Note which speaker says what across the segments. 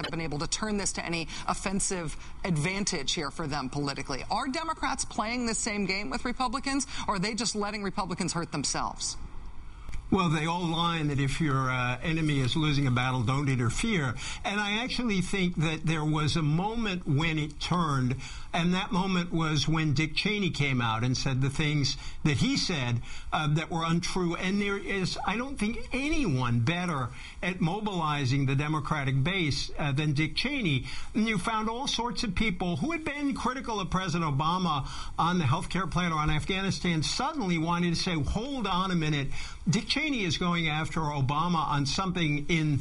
Speaker 1: have been able to turn this to any offensive advantage here for them politically. Are Democrats playing the same game with Republicans, or are they just letting Republicans hurt themselves?
Speaker 2: Well, they all line that if your enemy is losing a battle, don't interfere. And I actually think that there was a moment when it turned, and that moment was when Dick Cheney came out and said the things that he said that were untrue. And there is, I don't think, anyone better at mobilizing the Democratic base than Dick Cheney. And you found all sorts of people who had been critical of President Obama on the health care plan or on Afghanistan suddenly wanted to say, hold on a minute, Dick Cheney is going after Obama on something in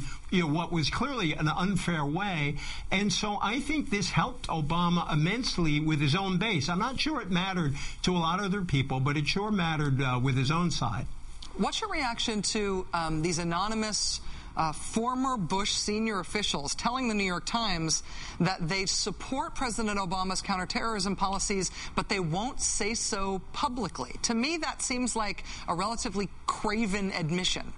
Speaker 2: what was clearly an unfair way. And so I think this helped Obama immensely with his own base. I'm not sure it mattered to a lot of other people, but it sure mattered with his own side.
Speaker 1: What's your reaction to these anonymous former Bush senior officials telling the New York Times that they support President Obama's counterterrorism policies, but they won't say so publicly? To me, that seems like a relatively craven admission.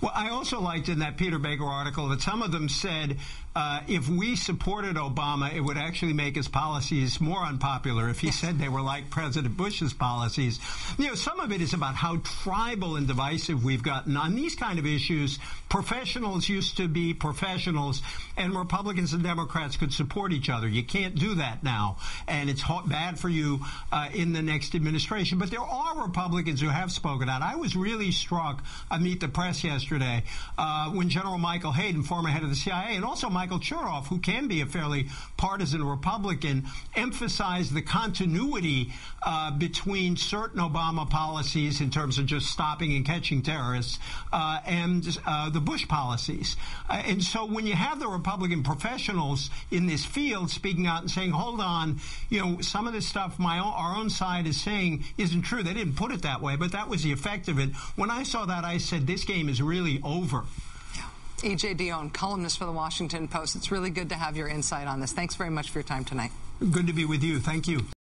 Speaker 2: Well, I also liked in that Peter Baker article that some of them said if we supported Obama, it would actually make his policies more unpopular if he said they were like President Bush's policies. Some of it is about how tribal and divisive we've gotten. On these kind of issues, professionals used to be professionals, and Republicans and Democrats could support each other. You can't do that now, and it's bad for you in the next administration. But there are Republicans who have spoken out. I was really struck on Meet the Press yesterday when General Michael Hayden, former head of the CIA, and also Michael Chertoff, who can be a fairly partisan Republican, emphasized the continuity between certain Obama policies in terms of just stopping and catching terrorists and the Bush policies. And so when you have the Republican professionals in this field speaking out and saying, hold on, some of this stuff our own side is saying isn't true. They didn't put it that way, but that was the effect of it. When I saw that, I said, this game is really over.
Speaker 1: E.J. Dionne, columnist for the Washington Post. It's really good to have your insight on this. Thanks very much for your time tonight.
Speaker 2: Good to be with you. Thank you.